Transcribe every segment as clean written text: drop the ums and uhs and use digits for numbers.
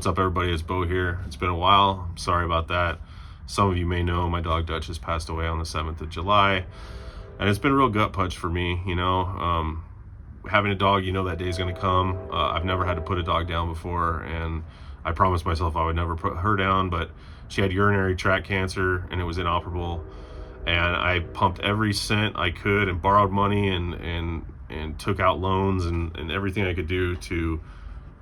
What's up, everybody? It's Bo here. It's been a while. I'm sorry about that. Some of you may know my dog Dutch has passed away on the 7th of July, and it's been a real gut punch for me. Having a dog, that day is going to come. I've never had to put a dog down before, and I promised myself I would never put her down, but she had urinary tract cancer and it was inoperable, and I pumped every cent I could and borrowed money and took out loans and everything I could do to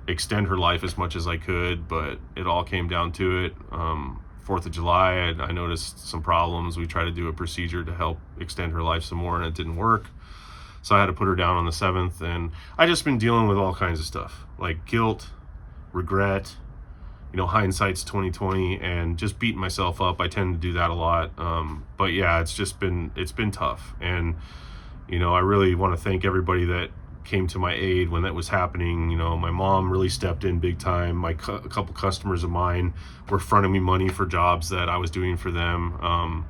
extend her life as much as I could, but it all came down to it. 4th of July, I noticed some problems. We tried to do a procedure to help extend her life some more, and it didn't work. So I had to put her down on the 7th, and I just been dealing with all kinds of stuff, like guilt, regret, hindsight's 2020, and just beating myself up. I tend to do that a lot. But yeah, it's been tough. And, I really want to thank everybody that came to my aid when that was happening. My mom really stepped in big time. A couple customers of mine were fronting me money for jobs that I was doing for them.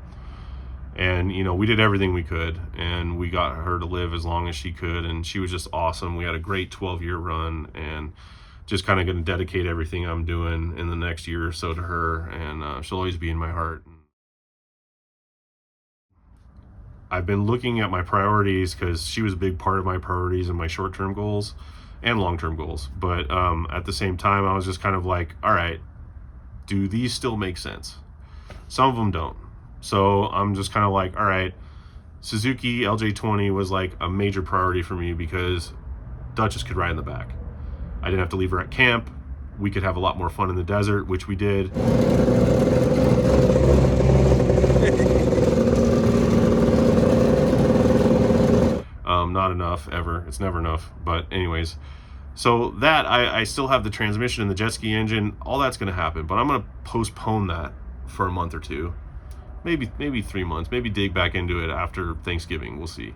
And we did everything we could, and we got her to live as long as she could, and she was just awesome. We had a great 12-year run, and just kind of going to dedicate everything I'm doing in the next year or so to her, and she'll always be in my heart. I've been looking at my priorities because she was a big part of my priorities and my short-term goals and long-term goals. But at the same time, I was just kind of like, all right, do these still make sense? Some of them don't. So I'm just kind of like, all right, Suzuki LJ20 was like a major priority for me because Duchess could ride in the back. I didn't have to leave her at camp. We could have a lot more fun in the desert, which we did. Not enough ever. It's never enough. But anyways, so that I still have the transmission and the jet ski engine. All that's going to happen, but I'm going to postpone that for a month or two, maybe 3 months. Maybe dig back into it after Thanksgiving. We'll see.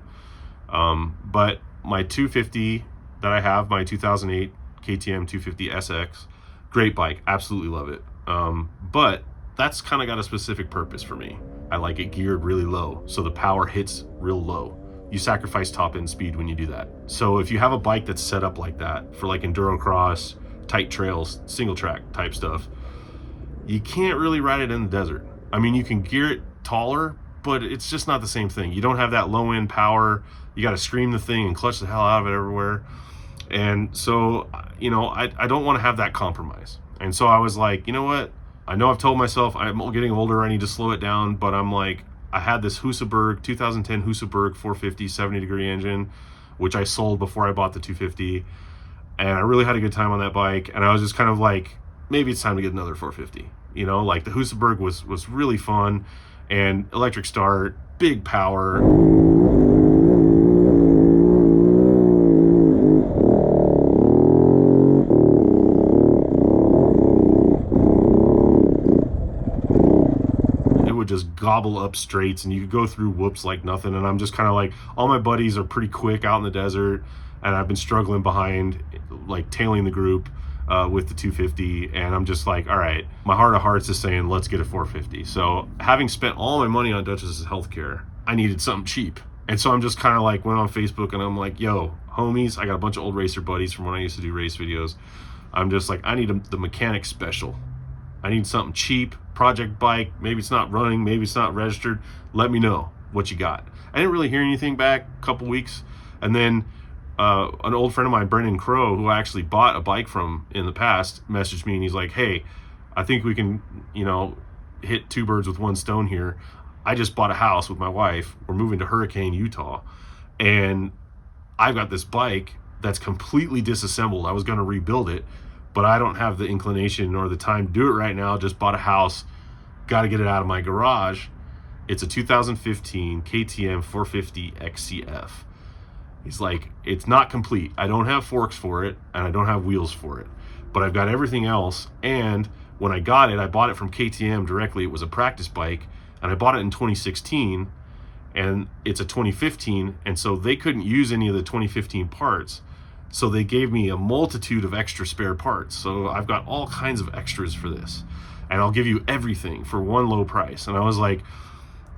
But my 250 that I have, my 2008 KTM 250 SX, great bike. Absolutely love it. But that's kind of got a specific purpose for me. I like it geared really low, so the power hits real low. You sacrifice top end speed when you do that. So if you have a bike that's set up like that for like enduro cross, tight trails, single track type stuff, you can't really ride it in the desert. I mean, you can gear it taller, but it's just not the same thing. You don't have that low end power. You got to scream the thing and clutch the hell out of it everywhere. And so, I don't want to have that compromise. And so I was like, you know what? I know I've told myself I'm getting older, I need to slow it down, but I'm like, I had this 2010 Husaberg 450 70-degree engine, which I sold before I bought the 250, and I really had a good time on that bike, and I was just kind of like, maybe it's time to get another 450. Like the Husaberg was really fun, and electric start, big power. Just gobble up straights, and you could go through whoops like nothing. And I'm just kind of like, all my buddies are pretty quick out in the desert, and I've been struggling behind, like tailing the group with the 250, and I'm just like, all right, my heart of hearts is saying let's get a 450. So having spent all my money on Duchess's healthcare, I needed something cheap. And so I'm just kind of like went on Facebook, and I'm like, yo, homies, I got a bunch of old racer buddies from when I used to do race videos. I'm just like, I need the mechanic special. I need something cheap, project bike. Maybe it's not running, maybe it's not registered. Let me know what you got. I didn't really hear anything back a couple weeks. And then an old friend of mine, Brendan Crow, who I actually bought a bike from in the past, messaged me, and he's like, hey, I think we can, hit two birds with one stone here. I just bought a house with my wife. We're moving to Hurricane, Utah. And I've got this bike that's completely disassembled. I was going to rebuild it, but I don't have the inclination or the time to do it right now. Just bought a house, got to get it out of my garage. It's a 2015 KTM 450 XCF. He's like, it's not complete. I don't have forks for it, and I don't have wheels for it, but I've got everything else. And when I got it, I bought it from KTM directly. It was a practice bike, and I bought it in 2016, and it's a 2015, and so they couldn't use any of the 2015 parts. So they gave me a multitude of extra spare parts. So I've got all kinds of extras for this, and I'll give you everything for one low price. And I was like,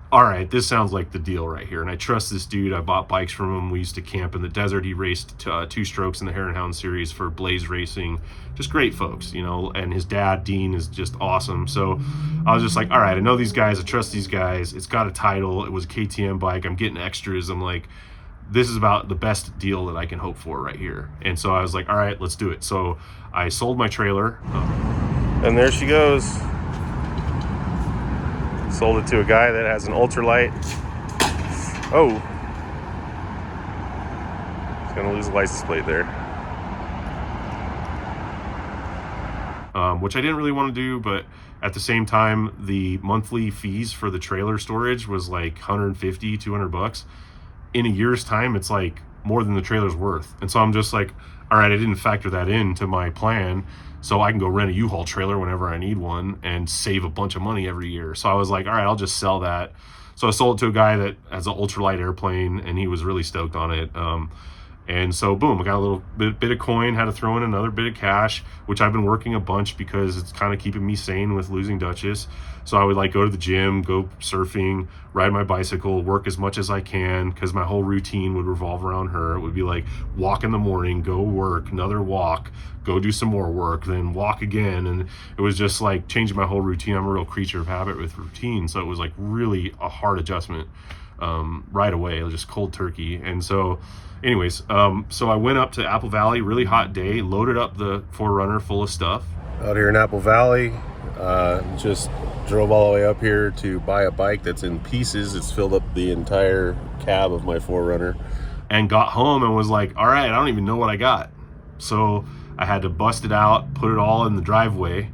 all right, this sounds like the deal right here. And I trust this dude. I bought bikes from him. We used to camp in the desert. He raced two strokes in the Hare and Hound series for Blaze Racing. Just great folks, you know, and his dad, Dean, is just awesome. So I was just like, all right, I know these guys. I trust these guys. It's got a title. It was a KTM bike. I'm getting extras. I'm like, this is about the best deal that I can hope for right here. And so I was like, all right, let's do it. So I sold my trailer. And there she goes. Sold it to a guy that has an ultralight. Oh, he's gonna lose a license plate there. Which I didn't really want to do, but at the same time, the monthly fees for the trailer storage was like 150, 200 bucks. In a year's time, it's like more than the trailer's worth. And so I'm just like, all right, I didn't factor that into my plan, so I can go rent a U-Haul trailer whenever I need one and save a bunch of money every year. So I was like, all right, I'll just sell that. So I sold it to a guy that has an ultralight airplane, and he was really stoked on it. And so boom, I got a little bit of coin, had to throw in another bit of cash, which I've been working a bunch because it's kind of keeping me sane with losing Duchess. So I would like go to the gym, go surfing, ride my bicycle, work as much as I can, because my whole routine would revolve around her. It would be like walk in the morning, go work, another walk, go do some more work, then walk again. And it was just like changing my whole routine. I'm a real creature of habit with routine. So it was like really a hard adjustment right away. It was just cold turkey. And so anyways, so I went up to Apple Valley, really hot day, loaded up the 4Runner full of stuff. Out here in Apple Valley, just drove all the way up here to buy a bike that's in pieces. It's filled up the entire cab of my 4Runner. And got home and was like, all right, I don't even know what I got. So I had to bust it out, put it all in the driveway,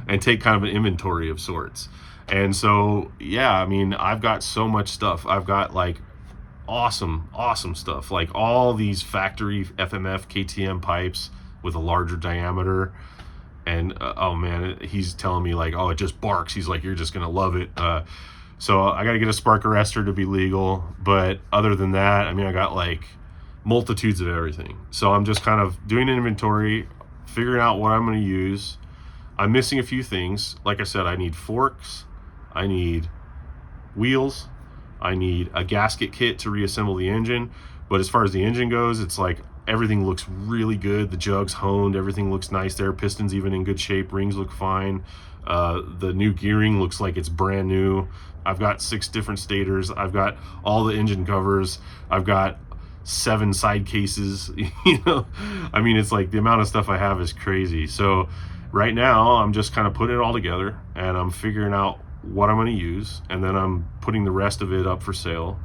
and take kind of an inventory of sorts. And so, yeah, I mean, I've got so much stuff. I've got like awesome stuff, like all these factory FMF KTM pipes with a larger diameter. And oh man, he's telling me like, oh, it just barks. He's like, you're just gonna love it. So I got to get a spark arrestor to be legal, but other than that, I mean, I got like multitudes of everything. So I'm just kind of doing an inventory, figuring out what I'm going to use. I'm missing a few things. Like I said, I need forks, I need wheels, I need a gasket kit to reassemble the engine. But as far as the engine goes, it's like everything looks really good. The jug's honed, everything looks nice there. Pistons even in good shape, rings look fine. The new gearing looks like it's brand new. I've got 6 different stators. I've got all the engine covers. I've got 7 side cases. You know, I mean, it's like the amount of stuff I have is crazy. So right now I'm just kind of putting it all together, and I'm figuring out what I'm going to use, and then I'm putting the rest of it up for sale,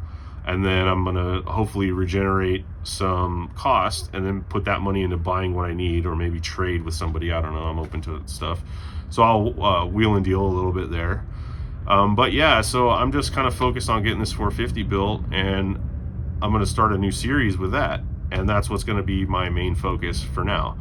and then I'm going to hopefully regenerate some cost and then put that money into buying what I need, or maybe trade with somebody. I don't know, I'm open to stuff. So I'll wheel and deal a little bit there. But yeah, so I'm just kind of focused on getting this 450 built, and I'm going to start a new series with that, and that's what's going to be my main focus for now.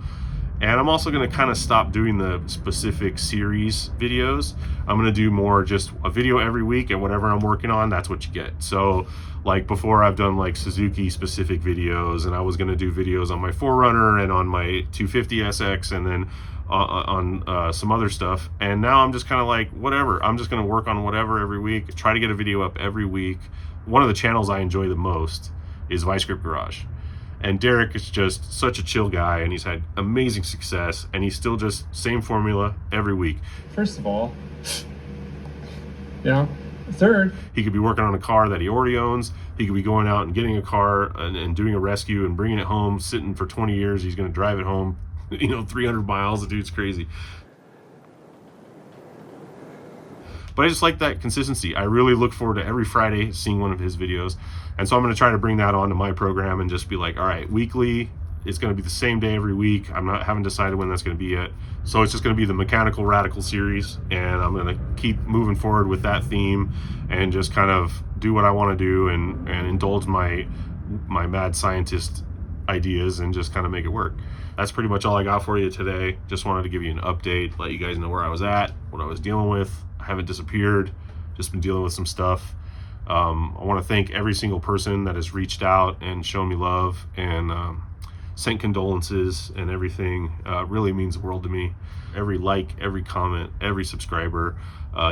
And I'm also going to kind of stop doing the specific series videos. I'm going to do more just a video every week, and whatever I'm working on, that's what you get. So like before, I've done like Suzuki specific videos, and I was going to do videos on my 4Runner and on my 250 SX, and then on some other stuff. And now I'm just kind of like, whatever, I'm just going to work on whatever every week, try to get a video up every week. One of the channels I enjoy the most is Vice Grip Garage. And Derek is just such a chill guy, and he's had amazing success, and he's still just same formula every week. First of all, yeah. Third, he could be working on a car that he already owns. He could be going out and getting a car and doing a rescue and bringing it home, sitting for 20 years. He's going to drive it home, you know, 300 miles. The dude's crazy. But I just like that consistency. I really look forward to every Friday seeing one of his videos. And so I'm going to try to bring that onto my program and just be like, all right, weekly, it's going to be the same day every week. Haven't decided when that's going to be yet. So it's just going to be the Mechanical Radical series, and I'm going to keep moving forward with that theme and just kind of do what I want to do and indulge my mad scientist ideas and just kind of make it work. That's pretty much all I got for you today. Just wanted to give you an update, let you guys know where I was at, what I was dealing with. I haven't disappeared, just been dealing with some stuff. I want to thank every single person that has reached out and shown me love and sent condolences and everything. Really means the world to me. Every like, every comment, every subscriber,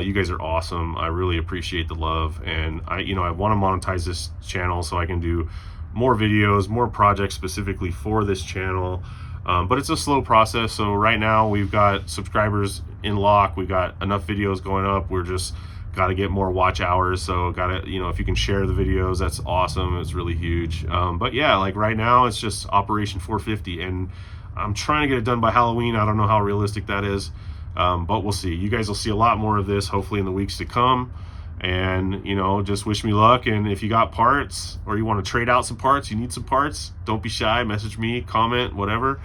you guys are awesome. I really appreciate the love, and I want to monetize this channel so I can do more videos, more projects specifically for this channel. But it's a slow process. So right now we've got subscribers in lock. We got enough videos going up. We're just got to get more watch hours. So got to, if you can share the videos, that's awesome. It's really huge. But yeah, like right now it's just Operation 450, and I'm trying to get it done by Halloween. I don't know how realistic that is, but we'll see. You guys will see a lot more of this hopefully in the weeks to come. And just wish me luck. And if you got parts, or you want to trade out some parts, you need some parts, don't be shy, message me, comment, whatever.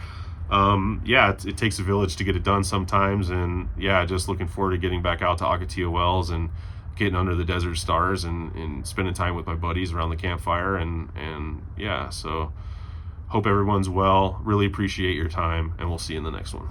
Yeah, it takes a village to get it done sometimes. And yeah, just looking forward to getting back out to Ocotillo Wells and getting under the desert stars and spending time with my buddies around the campfire. And yeah, so hope everyone's well. Really appreciate your time, and we'll see you in the next one.